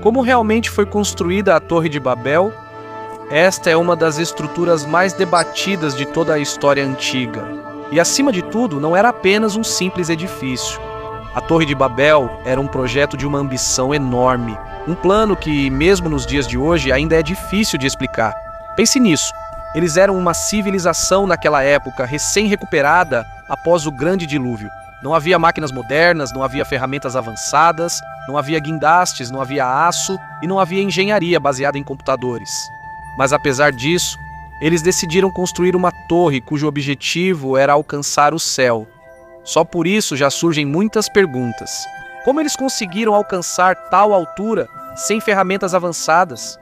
Como realmente foi construída a Torre de Babel? Esta é uma das estruturas mais debatidas de toda a história antiga. E, acima de tudo, não era apenas um simples edifício. A Torre de Babel era um projeto de uma ambição enorme. Um plano que, mesmo nos dias de hoje, ainda é difícil de explicar. Pense nisso. Eles eram uma civilização naquela época, recém-recuperada após o grande dilúvio. Não havia máquinas modernas, não havia ferramentas avançadas, não havia guindastes, não havia aço e não havia engenharia baseada em computadores. Mas apesar disso, eles decidiram construir uma torre cujo objetivo era alcançar o céu. Só por isso já surgem muitas perguntas. Como eles conseguiram alcançar tal altura sem ferramentas avançadas?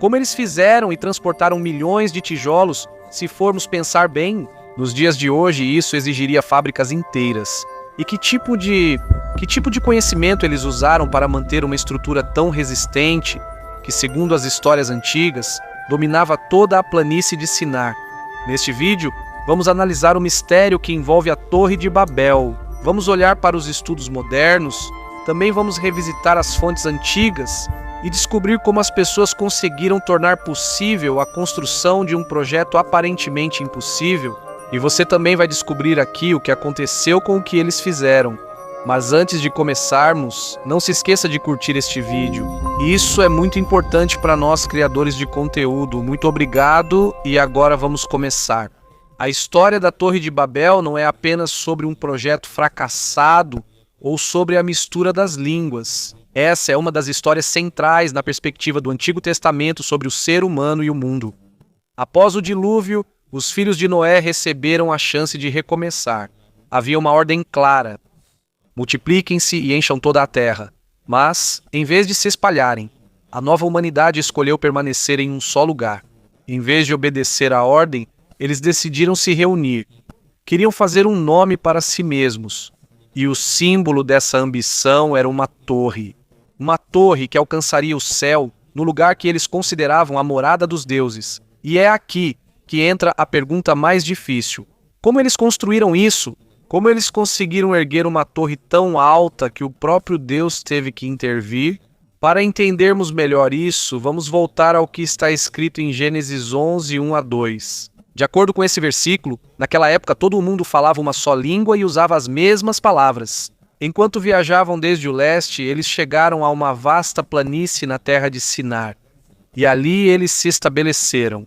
Como eles fizeram e transportaram milhões de tijolos? Se formos pensar bem, nos dias de hoje isso exigiria fábricas inteiras. E que tipo de conhecimento eles usaram para manter uma estrutura tão resistente que, segundo as histórias antigas, dominava toda a planície de Sinar? Neste vídeo, vamos analisar o mistério que envolve a Torre de Babel. Vamos olhar para os estudos modernos, também vamos revisitar as fontes antigas e descobrir como as pessoas conseguiram tornar possível a construção de um projeto aparentemente impossível. E você também vai descobrir aqui o que aconteceu com o que eles fizeram. Mas antes de começarmos, não se esqueça de curtir este vídeo. Isso é muito importante para nós criadores de conteúdo. Muito obrigado e agora vamos começar. A história da Torre de Babel não é apenas sobre um projeto fracassado ou sobre a mistura das línguas. Essa é uma das histórias centrais na perspectiva do Antigo Testamento sobre o ser humano e o mundo. Após o dilúvio, os filhos de Noé receberam a chance de recomeçar. Havia uma ordem clara: multipliquem-se e encham toda a terra. Mas, em vez de se espalharem, a nova humanidade escolheu permanecer em um só lugar. Em vez de obedecer à ordem, eles decidiram se reunir. Queriam fazer um nome para si mesmos. E o símbolo dessa ambição era uma torre. Uma torre que alcançaria o céu no lugar que eles consideravam a morada dos deuses. E é aqui que entra a pergunta mais difícil. Como eles construíram isso? Como eles conseguiram erguer uma torre tão alta que o próprio Deus teve que intervir? Para entendermos melhor isso, vamos voltar ao que está escrito em Gênesis 11, 1-2. De acordo com esse versículo, naquela época todo mundo falava uma só língua e usava as mesmas palavras. Enquanto viajavam desde o leste, eles chegaram a uma vasta planície na terra de Sinar. E ali eles se estabeleceram.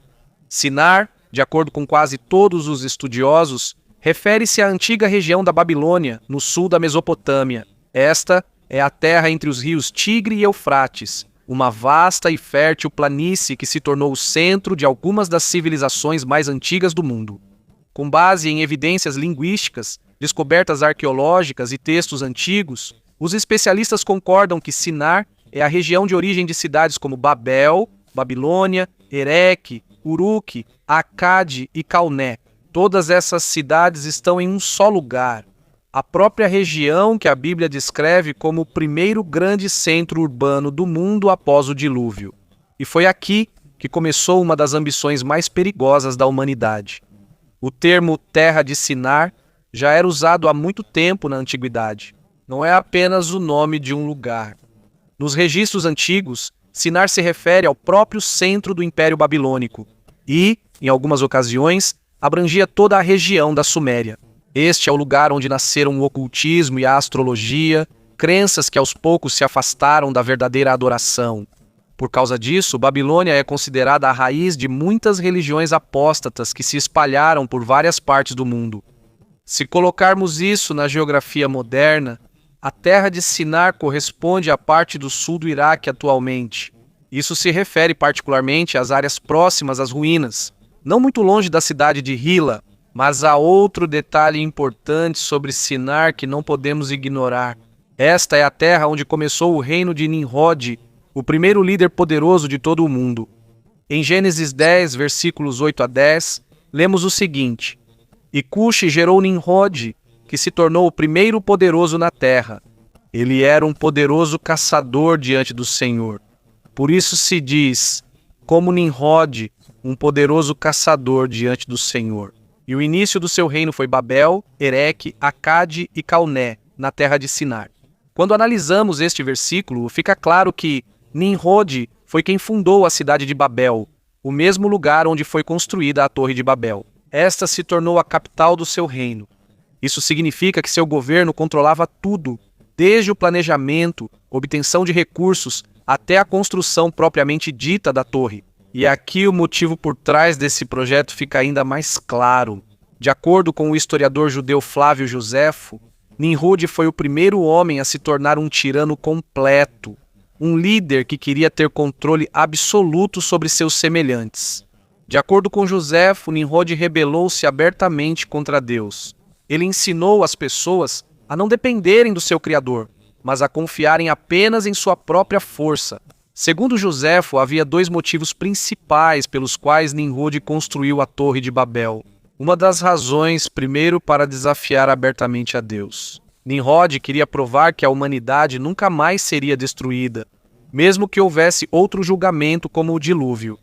Sinar, de acordo com quase todos os estudiosos, refere-se à antiga região da Babilônia, no sul da Mesopotâmia. Esta é a terra entre os rios Tigre e Eufrates, uma vasta e fértil planície que se tornou o centro de algumas das civilizações mais antigas do mundo. Com base em evidências linguísticas, descobertas arqueológicas e textos antigos, os especialistas concordam que Sinar é a região de origem de cidades como Babel, Babilônia, Ereque, Uruque, Acade e Calné. Todas essas cidades estão em um só lugar, a própria região que a Bíblia descreve como o primeiro grande centro urbano do mundo após o dilúvio. E foi aqui que começou uma das ambições mais perigosas da humanidade. O termo Terra de Sinar já era usado há muito tempo na antiguidade. Não é apenas o nome de um lugar. Nos registros antigos, Sinar se refere ao próprio centro do Império Babilônico e, em algumas ocasiões, abrangia toda a região da Suméria. Este é o lugar onde nasceram o ocultismo e a astrologia, crenças que aos poucos se afastaram da verdadeira adoração. Por causa disso, Babilônia é considerada a raiz de muitas religiões apóstatas que se espalharam por várias partes do mundo. Se colocarmos isso na geografia moderna, a terra de Sinar corresponde à parte do sul do Iraque atualmente. Isso se refere particularmente às áreas próximas às ruínas, não muito longe da cidade de Hila, mas há outro detalhe importante sobre Sinar que não podemos ignorar. Esta é a terra onde começou o reino de Nimrod, o primeiro líder poderoso de todo o mundo. Em Gênesis 10, versículos 8-10, lemos o seguinte: E Cuxi gerou Nimrod, que se tornou o primeiro poderoso na terra. Ele era um poderoso caçador diante do Senhor. Por isso se diz, como Nimrod, um poderoso caçador diante do Senhor. E o início do seu reino foi Babel, Ereque, Acade e Calné, na terra de Sinar. Quando analisamos este versículo, fica claro que Nimrod foi quem fundou a cidade de Babel, o mesmo lugar onde foi construída a Torre de Babel. Esta se tornou a capital do seu reino. Isso significa que seu governo controlava tudo, desde o planejamento, obtenção de recursos, até a construção propriamente dita da torre. E aqui o motivo por trás desse projeto fica ainda mais claro. De acordo com o historiador judeu Flávio Josefo, Nimrod foi o primeiro homem a se tornar um tirano completo, um líder que queria ter controle absoluto sobre seus semelhantes. De acordo com Josefo, Nimrod rebelou-se abertamente contra Deus. Ele ensinou as pessoas a não dependerem do seu Criador, mas a confiarem apenas em sua própria força. Segundo Josefo, havia dois motivos principais pelos quais Nimrod construiu a Torre de Babel. Uma das razões, primeiro, para desafiar abertamente a Deus. Nimrod queria provar que a humanidade nunca mais seria destruída, mesmo que houvesse outro julgamento como o dilúvio.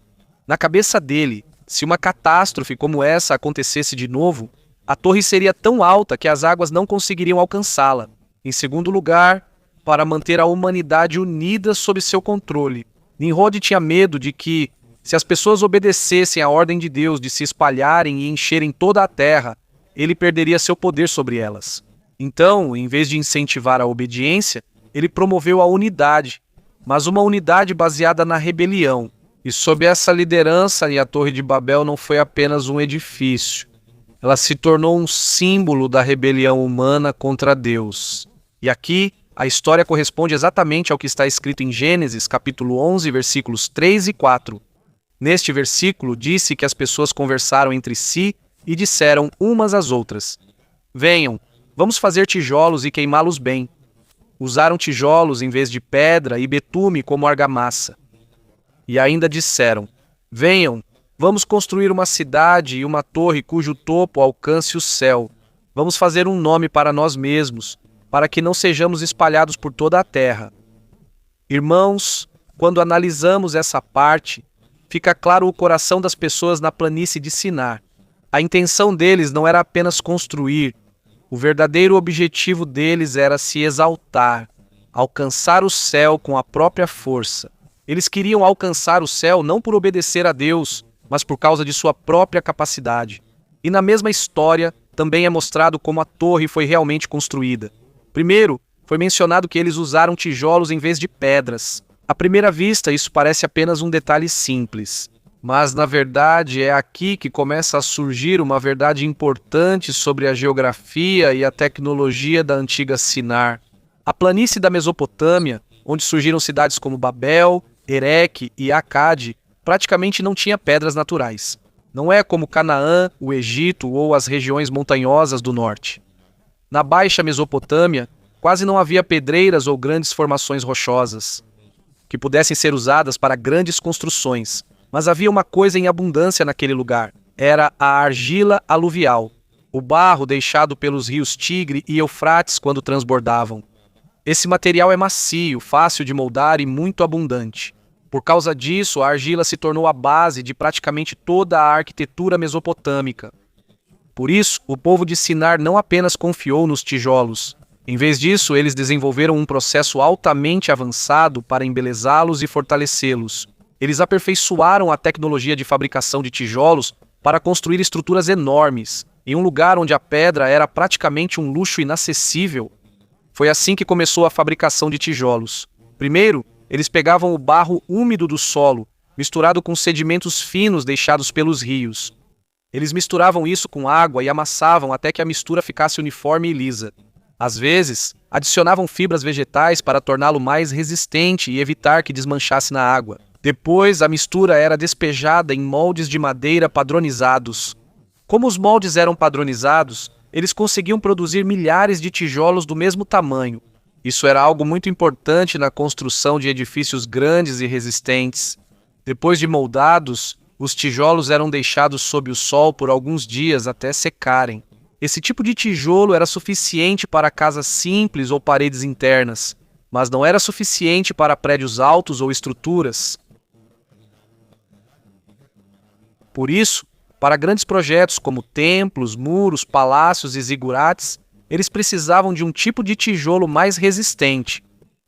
Na cabeça dele, se uma catástrofe como essa acontecesse de novo, a torre seria tão alta que as águas não conseguiriam alcançá-la. Em segundo lugar, para manter a humanidade unida sob seu controle. Nimrod tinha medo de que, se as pessoas obedecessem à ordem de Deus de se espalharem e encherem toda a terra, ele perderia seu poder sobre elas. Então, em vez de incentivar a obediência, ele promoveu a unidade, mas uma unidade baseada na rebelião. E sob essa liderança, a Torre de Babel não foi apenas um edifício. Ela se tornou um símbolo da rebelião humana contra Deus. E aqui, a história corresponde exatamente ao que está escrito em Gênesis, capítulo 11, versículos 3 e 4. Neste versículo, disse que as pessoas conversaram entre si e disseram umas às outras: venham, vamos fazer tijolos e queimá-los bem. Usaram tijolos em vez de pedra e betume como argamassa. E ainda disseram: venham, vamos construir uma cidade e uma torre cujo topo alcance o céu. Vamos fazer um nome para nós mesmos, para que não sejamos espalhados por toda a terra. Irmãos, quando analisamos essa parte, fica claro o coração das pessoas na planície de Sinar. A intenção deles não era apenas construir. O verdadeiro objetivo deles era se exaltar, alcançar o céu com a própria força. Eles queriam alcançar o céu não por obedecer a Deus, mas por causa de sua própria capacidade. E na mesma história, também é mostrado como a torre foi realmente construída. Primeiro, foi mencionado que eles usaram tijolos em vez de pedras. À primeira vista, isso parece apenas um detalhe simples. Mas, na verdade, é aqui que começa a surgir uma verdade importante sobre a geografia e a tecnologia da antiga Sinar. A planície da Mesopotâmia, onde surgiram cidades como Babel, Ereque e Acade, praticamente não tinha pedras naturais. Não é como Canaã, o Egito ou as regiões montanhosas do norte. Na Baixa Mesopotâmia, quase não havia pedreiras ou grandes formações rochosas que pudessem ser usadas para grandes construções. Mas havia uma coisa em abundância naquele lugar. Era a argila aluvial, o barro deixado pelos rios Tigre e Eufrates quando transbordavam. Esse material é macio, fácil de moldar e muito abundante. Por causa disso, a argila se tornou a base de praticamente toda a arquitetura mesopotâmica. Por isso, o povo de Sinar não apenas confiou nos tijolos. Em vez disso, eles desenvolveram um processo altamente avançado para embelezá-los e fortalecê-los. Eles aperfeiçoaram a tecnologia de fabricação de tijolos para construir estruturas enormes, em um lugar onde a pedra era praticamente um luxo inacessível. Foi assim que começou a fabricação de tijolos. Primeiro, eles pegavam o barro úmido do solo, misturado com sedimentos finos deixados pelos rios. Eles misturavam isso com água e amassavam até que a mistura ficasse uniforme e lisa. Às vezes, adicionavam fibras vegetais para torná-lo mais resistente e evitar que desmanchasse na água. Depois, a mistura era despejada em moldes de madeira padronizados. Como os moldes eram padronizados, eles conseguiam produzir milhares de tijolos do mesmo tamanho. Isso era algo muito importante na construção de edifícios grandes e resistentes. Depois de moldados, os tijolos eram deixados sob o sol por alguns dias até secarem. Esse tipo de tijolo era suficiente para casas simples ou paredes internas, mas não era suficiente para prédios altos ou estruturas. Por isso, para grandes projetos como templos, muros, palácios e zigurates, eles precisavam de um tipo de tijolo mais resistente.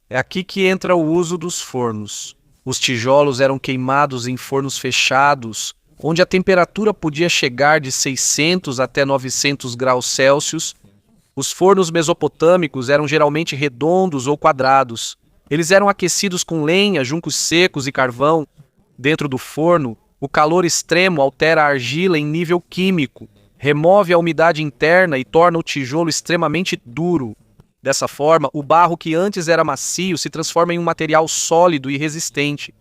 É aqui que entra o uso dos fornos. Os tijolos eram queimados em fornos fechados, onde a temperatura podia chegar de 600 até 900 graus Celsius. Os fornos mesopotâmicos eram geralmente redondos ou quadrados. Eles eram aquecidos com lenha, juncos secos e carvão. Dentro do forno, o calor extremo altera a argila em nível químico, remove a umidade interna e torna o tijolo extremamente duro. Dessa forma, o barro que antes era macio se transforma em um material sólido e resistente.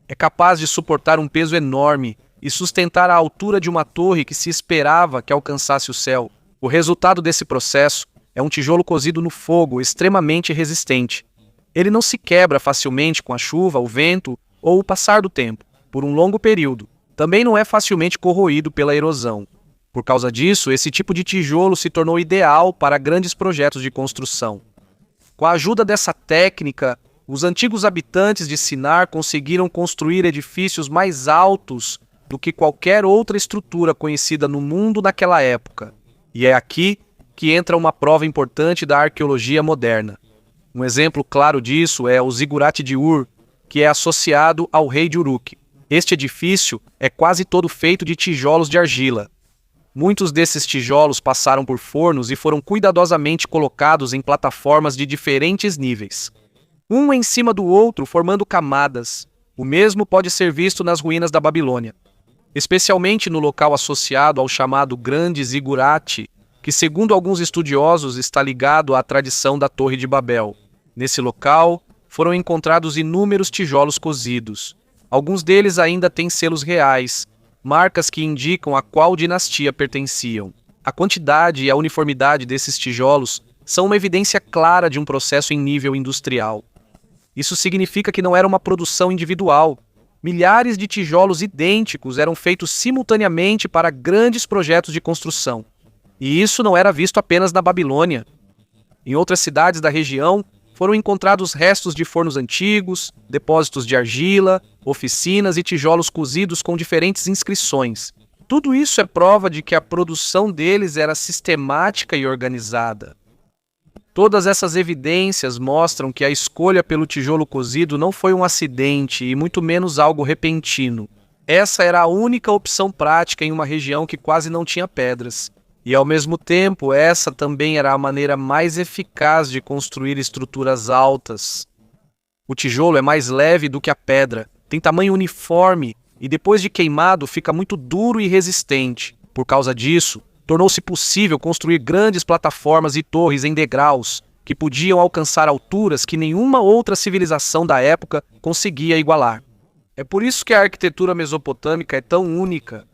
É capaz de suportar um peso enorme e sustentar a altura de uma torre que se esperava que alcançasse o céu. O resultado desse processo é um tijolo cozido no fogo extremamente resistente. Ele não se quebra facilmente com a chuva, o vento ou o passar do tempo, por um longo período. Também não é facilmente corroído pela erosão. Por causa disso, esse tipo de tijolo se tornou ideal para grandes projetos de construção. Com a ajuda dessa técnica, os antigos habitantes de Sinar conseguiram construir edifícios mais altos do que qualquer outra estrutura conhecida no mundo naquela época. E é aqui que entra uma prova importante da arqueologia moderna. Um exemplo claro disso é o Ziggurat de Ur, que é associado ao rei de Uruk. Este edifício é quase todo feito de tijolos de argila. Muitos desses tijolos passaram por fornos e foram cuidadosamente colocados em plataformas de diferentes níveis, um em cima do outro, formando camadas. O mesmo pode ser visto nas ruínas da Babilônia, especialmente no local associado ao chamado Grande Ziggurat, que, segundo alguns estudiosos, está ligado à tradição da Torre de Babel. Nesse local, foram encontrados inúmeros tijolos cozidos. Alguns deles ainda têm selos reais, marcas que indicam a qual dinastia pertenciam. A quantidade e a uniformidade desses tijolos são uma evidência clara de um processo em nível industrial. Isso significa que não era uma produção individual. Milhares de tijolos idênticos eram feitos simultaneamente para grandes projetos de construção. E isso não era visto apenas na Babilônia. Em outras cidades da região, foram encontrados restos de fornos antigos, depósitos de argila, oficinas e tijolos cozidos com diferentes inscrições. Tudo isso é prova de que a produção deles era sistemática e organizada. Todas essas evidências mostram que a escolha pelo tijolo cozido não foi um acidente e muito menos algo repentino. Essa era a única opção prática em uma região que quase não tinha pedras. E, ao mesmo tempo, essa também era a maneira mais eficaz de construir estruturas altas. O tijolo é mais leve do que a pedra, tem tamanho uniforme e, depois de queimado, fica muito duro e resistente. Por causa disso, tornou-se possível construir grandes plataformas e torres em degraus, que podiam alcançar alturas que nenhuma outra civilização da época conseguia igualar. É por isso que a arquitetura mesopotâmica é tão única.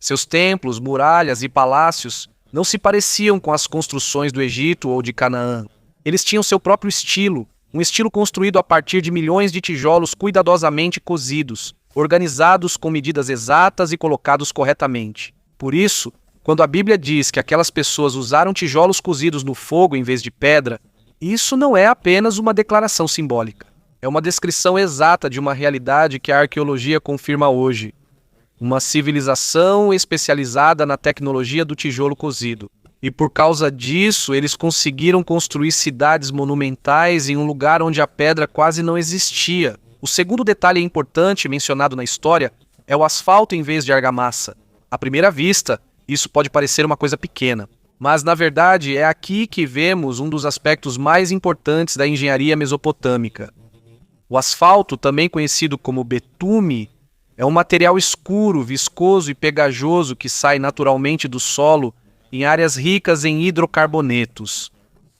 Seus templos, muralhas e palácios não se pareciam com as construções do Egito ou de Canaã. Eles tinham seu próprio estilo, um estilo construído a partir de milhões de tijolos cuidadosamente cozidos, organizados com medidas exatas e colocados corretamente. Por isso, quando a Bíblia diz que aquelas pessoas usaram tijolos cozidos no fogo em vez de pedra, isso não é apenas uma declaração simbólica. É uma descrição exata de uma realidade que a arqueologia confirma hoje. Uma civilização especializada na tecnologia do tijolo cozido. E por causa disso, eles conseguiram construir cidades monumentais em um lugar onde a pedra quase não existia. O segundo detalhe importante mencionado na história é o asfalto em vez de argamassa. À primeira vista, isso pode parecer uma coisa pequena, mas na verdade é aqui que vemos um dos aspectos mais importantes da engenharia mesopotâmica. O asfalto, também conhecido como betume, é um material escuro, viscoso e pegajoso que sai naturalmente do solo em áreas ricas em hidrocarbonetos.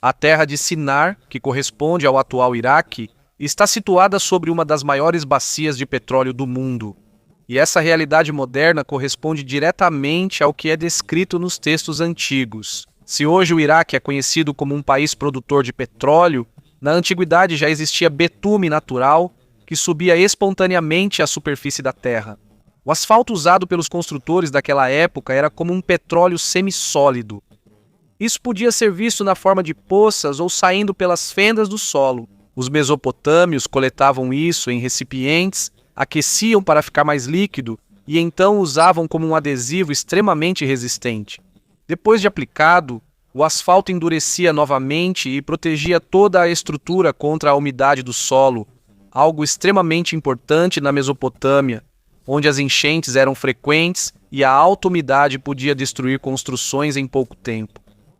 A terra de Sinar, que corresponde ao atual Iraque, está situada sobre uma das maiores bacias de petróleo do mundo. E essa realidade moderna corresponde diretamente ao que é descrito nos textos antigos. Se hoje o Iraque é conhecido como um país produtor de petróleo, na antiguidade já existia betume natural que subia espontaneamente à superfície da terra. O asfalto usado pelos construtores daquela época era como um petróleo semissólido. Isso podia ser visto na forma de poças ou saindo pelas fendas do solo. Os mesopotâmios coletavam isso em recipientes, aqueciam para ficar mais líquido e então usavam como um adesivo extremamente resistente. Depois de aplicado, O asfalto endurecia novamente e protegia toda a estrutura contra a umidade do solo, algo extremamente importante na Mesopotâmia, onde as enchentes eram frequentes e a alta umidade podia destruir construções em pouco tempo.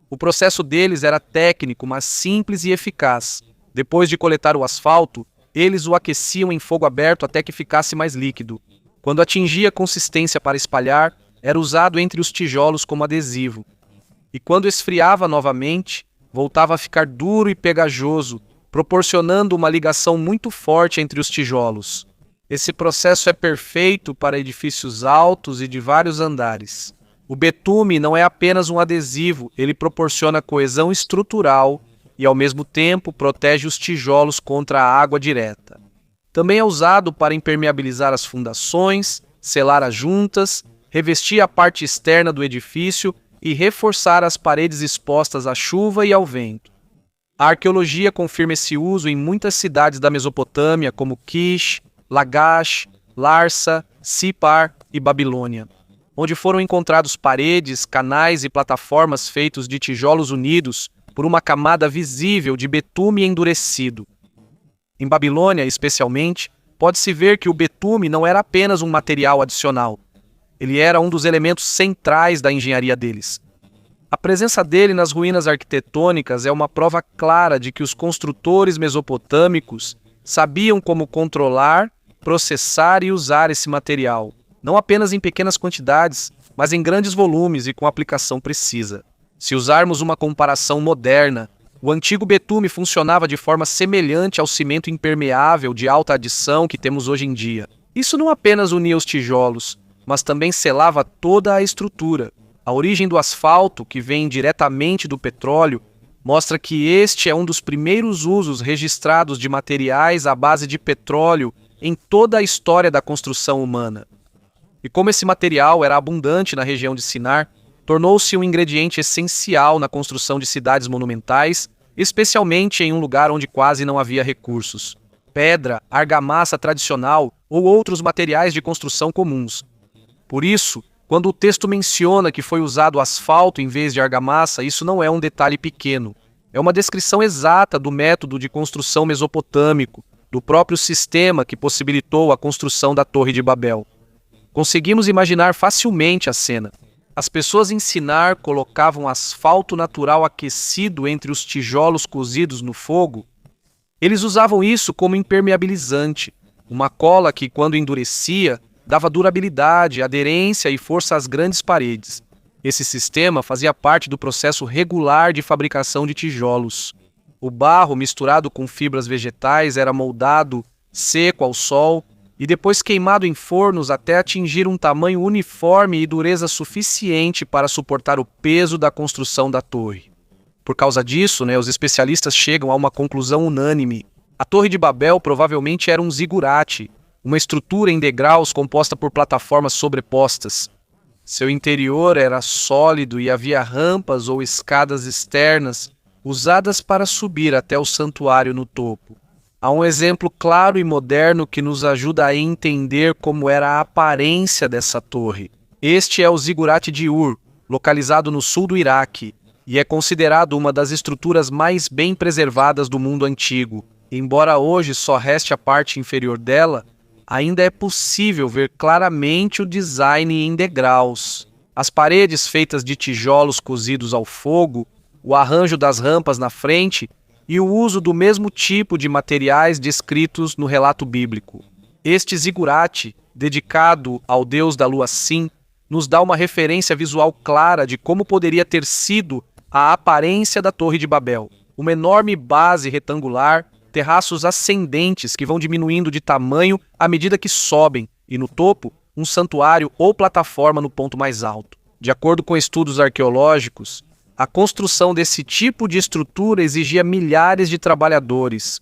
O processo deles era técnico, mas simples e eficaz. Depois de coletar o asfalto, eles o aqueciam em fogo aberto até que ficasse mais líquido. Quando atingia consistência para espalhar, era usado entre os tijolos como adesivo. E quando esfriava novamente, voltava a ficar duro e pegajoso, proporcionando uma ligação muito forte entre os tijolos. Esse processo é perfeito para edifícios altos e de vários andares. O betume não é apenas um adesivo, ele proporciona coesão estrutural e, ao mesmo tempo, protege os tijolos contra a água direta. Também é usado para impermeabilizar as fundações, selar as juntas, revestir a parte externa do edifício e reforçar as paredes expostas à chuva e ao vento. A arqueologia confirma esse uso em muitas cidades da Mesopotâmia, como Kish, Lagash, Larsa, Sipar e Babilônia, onde foram encontrados paredes, canais e plataformas feitos de tijolos unidos por uma camada visível de betume endurecido. Em Babilônia, especialmente, pode-se ver que o betume não era apenas um material adicional. Ele era um dos elementos centrais da engenharia deles. A presença dele nas ruínas arquitetônicas é uma prova clara de que os construtores mesopotâmicos sabiam como controlar, processar e usar esse material, não apenas em pequenas quantidades, mas em grandes volumes e com aplicação precisa. Se usarmos uma comparação moderna, o antigo betume funcionava de forma semelhante ao cimento impermeável de alta adição que temos hoje em dia. Isso não apenas unia os tijolos, mas também selava toda a estrutura. A origem do asfalto, que vem diretamente do petróleo, mostra que este é um dos primeiros usos registrados de materiais à base de petróleo em toda a história da construção humana. E como esse material era abundante na região de Sinar, tornou-se um ingrediente essencial na construção de cidades monumentais, especialmente em um lugar onde quase não havia recursos: pedra, argamassa tradicional ou outros materiais de construção comuns. Por isso, quando o texto menciona que foi usado asfalto em vez de argamassa, isso não é um detalhe pequeno. É uma descrição exata do método de construção mesopotâmico, do próprio sistema que possibilitou a construção da Torre de Babel. Conseguimos imaginar facilmente a cena. As pessoas em Sinar colocavam asfalto natural aquecido entre os tijolos cozidos no fogo. Eles usavam isso como impermeabilizante, uma cola que, quando endurecia, dava durabilidade, aderência e força às grandes paredes. Esse sistema fazia parte do processo regular de fabricação de tijolos. O barro misturado com fibras vegetais era moldado, seco ao sol, e depois queimado em fornos até atingir um tamanho uniforme e dureza suficiente para suportar o peso da construção da torre. Por causa disso, os especialistas chegam a uma conclusão unânime. A Torre de Babel provavelmente era um zigurate, uma estrutura em degraus composta por plataformas sobrepostas. Seu interior era sólido e havia rampas ou escadas externas usadas para subir até o santuário no topo. Há um exemplo claro e moderno que nos ajuda a entender como era a aparência dessa torre. Este é o zigurate de Ur, localizado no sul do Iraque, e é considerado uma das estruturas mais bem preservadas do mundo antigo. Embora hoje só reste a parte inferior dela, ainda é possível ver claramente o design em degraus. As paredes feitas de tijolos cozidos ao fogo, o arranjo das rampas na frente e o uso do mesmo tipo de materiais descritos no relato bíblico. Este zigurate, dedicado ao deus da lua Sim, nos dá uma referência visual clara de como poderia ter sido a aparência da Torre de Babel. Uma enorme base retangular, terraços ascendentes que vão diminuindo de tamanho à medida que sobem, e no topo, um santuário ou plataforma no ponto mais alto. De acordo com estudos arqueológicos, a construção desse tipo de estrutura exigia milhares de trabalhadores.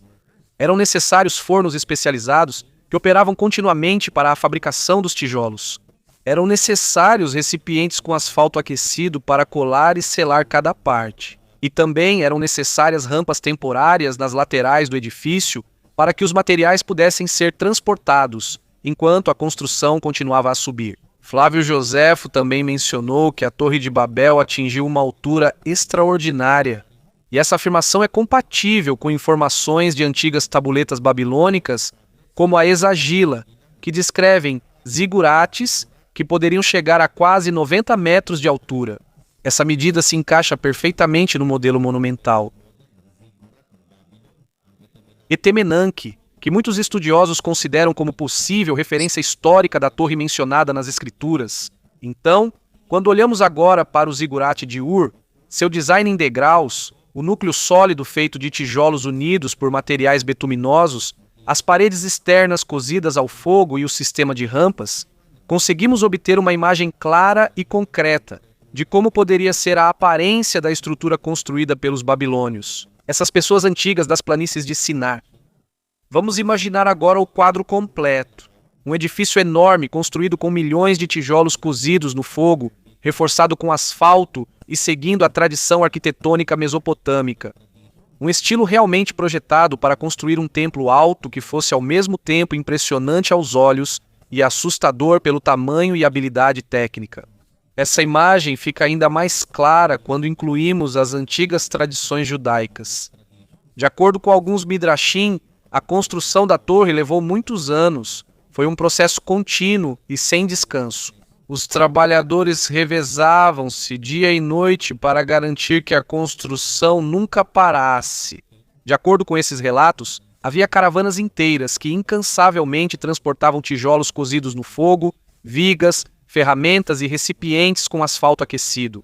Eram necessários fornos especializados que operavam continuamente para a fabricação dos tijolos. Eram necessários recipientes com asfalto aquecido para colar e selar cada parte. E também eram necessárias rampas temporárias nas laterais do edifício para que os materiais pudessem ser transportados, enquanto a construção continuava a subir. Flávio Joséfo também mencionou que a Torre de Babel atingiu uma altura extraordinária. E essa afirmação é compatível com informações de antigas tabuletas babilônicas, como a Exagila, que descrevem zigurates que poderiam chegar a quase 90 metros de altura. Essa medida se encaixa perfeitamente no modelo monumental. Etemenanque, que muitos estudiosos consideram como possível referência histórica da torre mencionada nas Escrituras. Então, quando olhamos agora para o zigurate de Ur, seu design em degraus, o núcleo sólido feito de tijolos unidos por materiais betuminosos, as paredes externas cozidas ao fogo e o sistema de rampas, conseguimos obter uma imagem clara e concreta de como poderia ser a aparência da estrutura construída pelos babilônios, essas pessoas antigas das planícies de Sinar. Vamos imaginar agora o quadro completo. Um edifício enorme construído com milhões de tijolos cozidos no fogo, reforçado com asfalto e seguindo a tradição arquitetônica mesopotâmica. Um estilo realmente projetado para construir um templo alto que fosse ao mesmo tempo impressionante aos olhos e assustador pelo tamanho e habilidade técnica. Essa imagem fica ainda mais clara quando incluímos as antigas tradições judaicas. De acordo com alguns midrashim, a construção da torre levou muitos anos. Foi um processo contínuo e sem descanso. Os trabalhadores revezavam-se dia e noite para garantir que a construção nunca parasse. De acordo com esses relatos, havia caravanas inteiras que incansavelmente transportavam tijolos cozidos no fogo, vigas, ferramentas e recipientes com asfalto aquecido.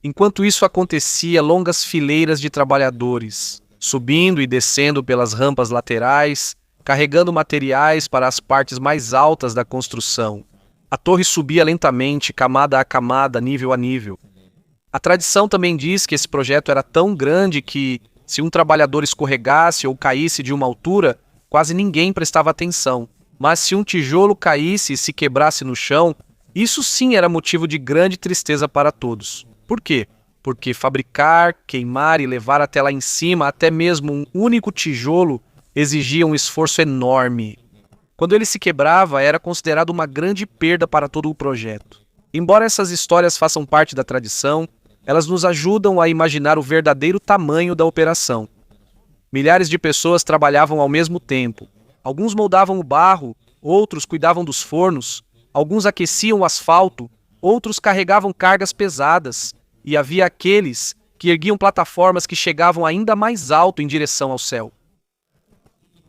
Enquanto isso acontecia, longas fileiras de trabalhadores, subindo e descendo pelas rampas laterais, carregando materiais para as partes mais altas da construção. A torre subia lentamente, camada a camada, nível a nível. A tradição também diz que esse projeto era tão grande que, se um trabalhador escorregasse ou caísse de uma altura, quase ninguém prestava atenção. Mas se um tijolo caísse e se quebrasse no chão, isso sim era motivo de grande tristeza para todos. Por quê? Porque fabricar, queimar e levar até lá em cima até mesmo um único tijolo exigia um esforço enorme. Quando ele se quebrava, era considerado uma grande perda para todo o projeto. Embora essas histórias façam parte da tradição, elas nos ajudam a imaginar o verdadeiro tamanho da operação. Milhares de pessoas trabalhavam ao mesmo tempo. Alguns moldavam o barro, outros cuidavam dos fornos, alguns aqueciam o asfalto, outros carregavam cargas pesadas, e havia aqueles que erguiam plataformas que chegavam ainda mais alto em direção ao céu.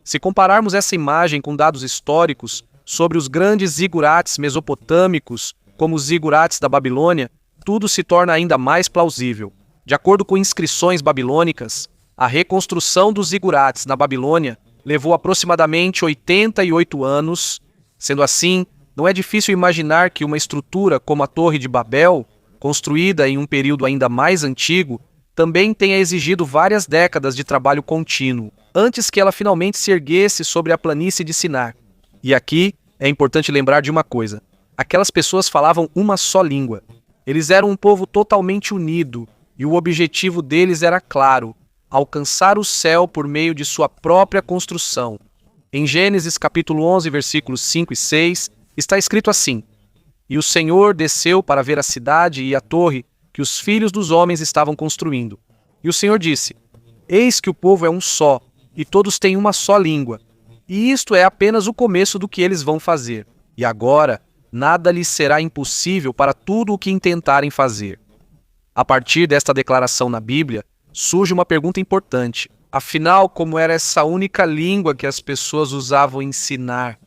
Se compararmos essa imagem com dados históricos sobre os grandes zigurates mesopotâmicos, como os zigurates da Babilônia, tudo se torna ainda mais plausível. De acordo com inscrições babilônicas, a reconstrução dos zigurates na Babilônia levou aproximadamente 88 anos. Sendo assim, não é difícil imaginar que uma estrutura como a Torre de Babel, construída em um período ainda mais antigo, também tenha exigido várias décadas de trabalho contínuo, antes que ela finalmente se erguesse sobre a planície de Sinar. E aqui é importante lembrar de uma coisa: aquelas pessoas falavam uma só língua. Eles eram um povo totalmente unido, e o objetivo deles era claro: alcançar o céu por meio de sua própria construção. Em Gênesis capítulo 11, versículos 5 e 6, está escrito assim: E o Senhor desceu para ver a cidade e a torre que os filhos dos homens estavam construindo. E o Senhor disse: Eis que o povo é um só, e todos têm uma só língua. E isto é apenas o começo do que eles vão fazer. E agora, nada lhes será impossível para tudo o que intentarem fazer. A partir desta declaração na Bíblia, surge uma pergunta importante. Afinal, como era essa única língua que as pessoas usavam em Sinar?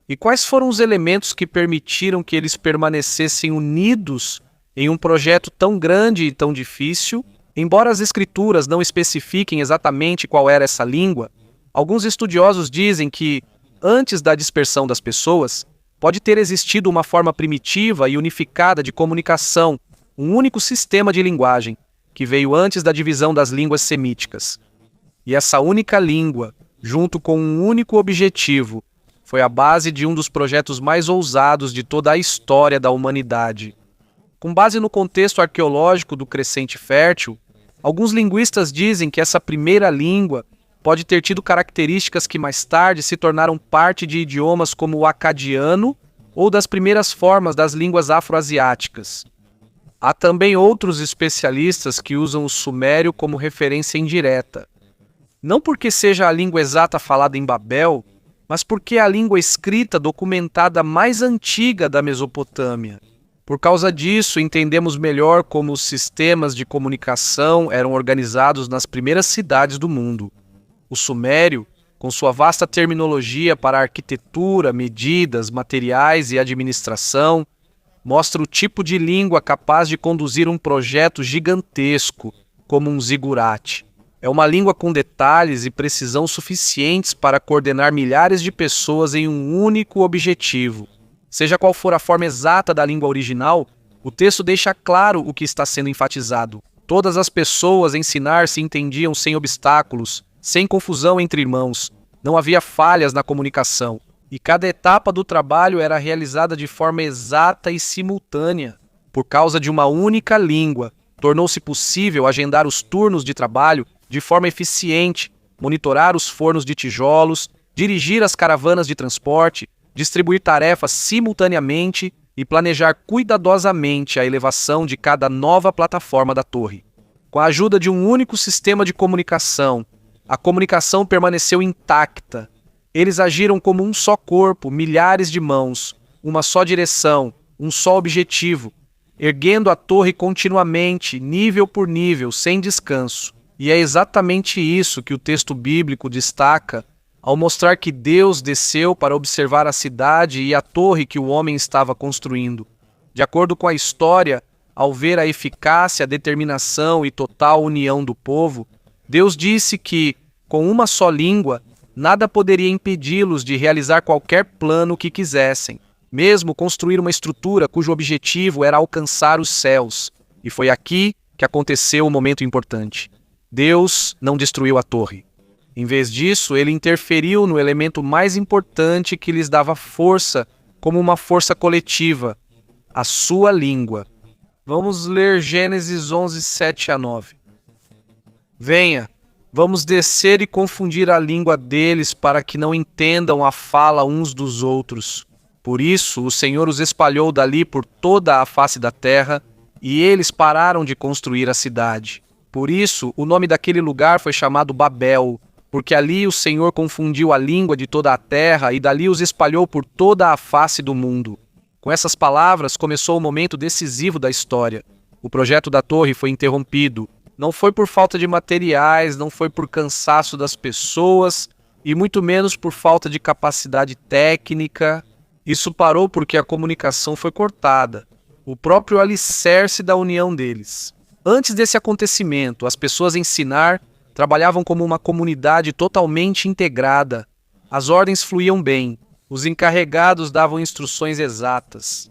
E quais foram os elementos que permitiram que eles permanecessem unidos em um projeto tão grande e tão difícil? Embora as escrituras não especifiquem exatamente qual era essa língua, alguns estudiosos dizem que, antes da dispersão das pessoas, pode ter existido uma forma primitiva e unificada de comunicação, um único sistema de linguagem, que veio antes da divisão das línguas semíticas. E essa única língua, junto com um único objetivo, foi a base de um dos projetos mais ousados de toda a história da humanidade. Com base no contexto arqueológico do Crescente Fértil, alguns linguistas dizem que essa primeira língua pode ter tido características que mais tarde se tornaram parte de idiomas como o acadiano ou das primeiras formas das línguas afro-asiáticas. Há também outros especialistas que usam o sumério como referência indireta. Não porque seja a língua exata falada em Babel, mas porque é a língua escrita documentada mais antiga da Mesopotâmia. Por causa disso, entendemos melhor como os sistemas de comunicação eram organizados nas primeiras cidades do mundo. O sumério, com sua vasta terminologia para arquitetura, medidas, materiais e administração, mostra o tipo de língua capaz de conduzir um projeto gigantesco, como um zigurate. É uma língua com detalhes e precisão suficientes para coordenar milhares de pessoas em um único objetivo. Seja qual for a forma exata da língua original, o texto deixa claro o que está sendo enfatizado. Todas as pessoas em Sinar se entendiam sem obstáculos, sem confusão entre irmãos. Não havia falhas na comunicação. E cada etapa do trabalho era realizada de forma exata e simultânea. Por causa de uma única língua, tornou-se possível agendar os turnos de trabalho de forma eficiente, monitorar os fornos de tijolos, dirigir as caravanas de transporte, distribuir tarefas simultaneamente e planejar cuidadosamente a elevação de cada nova plataforma da torre. Com a ajuda de um único sistema de comunicação, a comunicação permaneceu intacta. Eles agiram como um só corpo, milhares de mãos, uma só direção, um só objetivo, erguendo a torre continuamente, nível por nível, sem descanso. E é exatamente isso que o texto bíblico destaca ao mostrar que Deus desceu para observar a cidade e a torre que o homem estava construindo. De acordo com a história, ao ver a eficácia, determinação e total união do povo, Deus disse que, com uma só língua, nada poderia impedi-los de realizar qualquer plano que quisessem, mesmo construir uma estrutura cujo objetivo era alcançar os céus. E foi aqui que aconteceu o momento importante. Deus não destruiu a torre. Em vez disso, ele interferiu no elemento mais importante que lhes dava força, como uma força coletiva, a sua língua. Vamos ler Gênesis 11, 7 a 9. Venha, vamos descer e confundir a língua deles para que não entendam a fala uns dos outros. Por isso, o Senhor os espalhou dali por toda a face da terra, e eles pararam de construir a cidade. Por isso, o nome daquele lugar foi chamado Babel, porque ali o Senhor confundiu a língua de toda a terra e dali os espalhou por toda a face do mundo. Com essas palavras começou o momento decisivo da história. O projeto da torre foi interrompido. Não foi por falta de materiais, não foi por cansaço das pessoas e muito menos por falta de capacidade técnica. Isso parou porque a comunicação foi cortada, o próprio alicerce da união deles. Antes desse acontecimento, as pessoas em Sinar trabalhavam como uma comunidade totalmente integrada. As ordens fluíam bem. Os encarregados davam instruções exatas.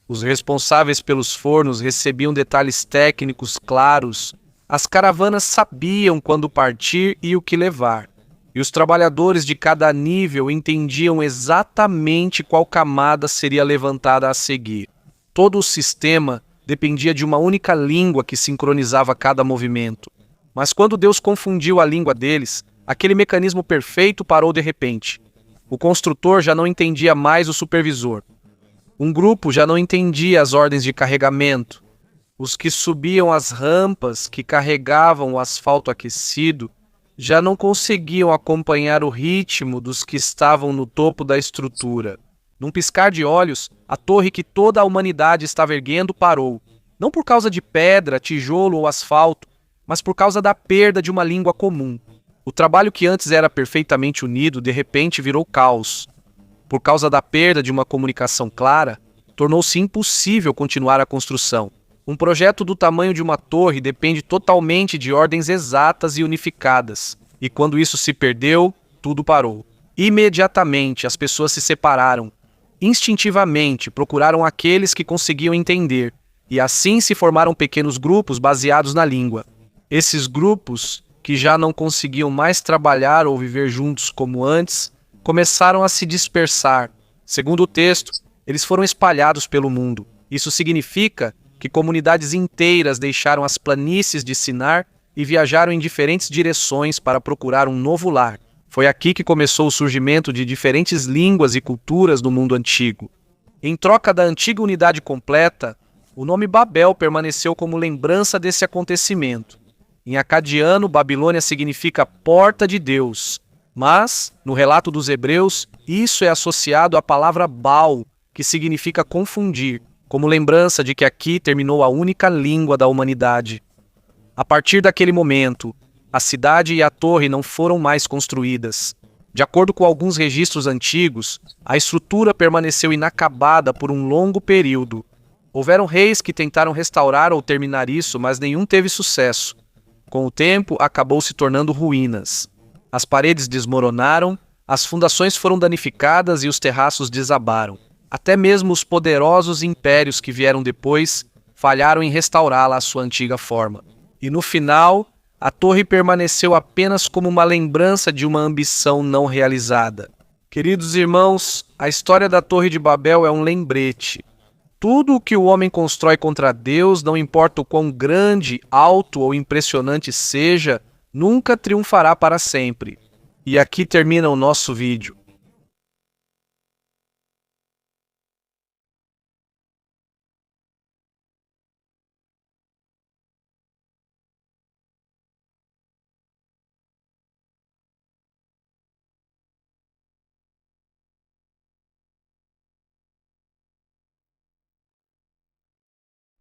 Os responsáveis pelos fornos recebiam detalhes técnicos claros. As caravanas sabiam quando partir e o que levar. E os trabalhadores de cada nível entendiam exatamente qual camada seria levantada a seguir. Todo o sistema dependia de uma única língua que sincronizava cada movimento. Mas quando Deus confundiu a língua deles, aquele mecanismo perfeito parou de repente. O construtor já não entendia mais o supervisor. Um grupo já não entendia as ordens de carregamento. Os que subiam as rampas que carregavam o asfalto aquecido já não conseguiam acompanhar o ritmo dos que estavam no topo da estrutura. Num piscar de olhos, a torre que toda a humanidade estava erguendo parou. Não por causa de pedra, tijolo ou asfalto, mas por causa da perda de uma língua comum. O trabalho que antes era perfeitamente unido, de repente virou caos. Por causa da perda de uma comunicação clara, tornou-se impossível continuar a construção. Um projeto do tamanho de uma torre depende totalmente de ordens exatas e unificadas. E quando isso se perdeu, tudo parou. Imediatamente, as pessoas se separaram. Instintivamente, procuraram aqueles que conseguiam entender. E assim se formaram pequenos grupos baseados na língua. Esses grupos, que já não conseguiam mais trabalhar ou viver juntos como antes, começaram a se dispersar. Segundo o texto, eles foram espalhados pelo mundo. Isso significa que comunidades inteiras deixaram as planícies de Sinar e viajaram em diferentes direções para procurar um novo lar. Foi aqui que começou o surgimento de diferentes línguas e culturas no mundo antigo. Em troca da antiga unidade completa, o nome Babel permaneceu como lembrança desse acontecimento. Em acadiano, Babilônia significa porta de Deus, mas, no relato dos hebreus, isso é associado à palavra Baal, que significa confundir, como lembrança de que aqui terminou a única língua da humanidade. A partir daquele momento, a cidade e a torre não foram mais construídas. De acordo com alguns registros antigos, a estrutura permaneceu inacabada por um longo período. Houveram reis que tentaram restaurar ou terminar isso, mas nenhum teve sucesso. Com o tempo, acabou se tornando ruínas. As paredes desmoronaram, as fundações foram danificadas e os terraços desabaram. Até mesmo os poderosos impérios que vieram depois falharam em restaurá-la à sua antiga forma. E no final, a torre permaneceu apenas como uma lembrança de uma ambição não realizada. Queridos irmãos, a história da Torre de Babel é um lembrete. Tudo o que o homem constrói contra Deus, não importa o quão grande, alto ou impressionante seja, nunca triunfará para sempre. E aqui termina o nosso vídeo.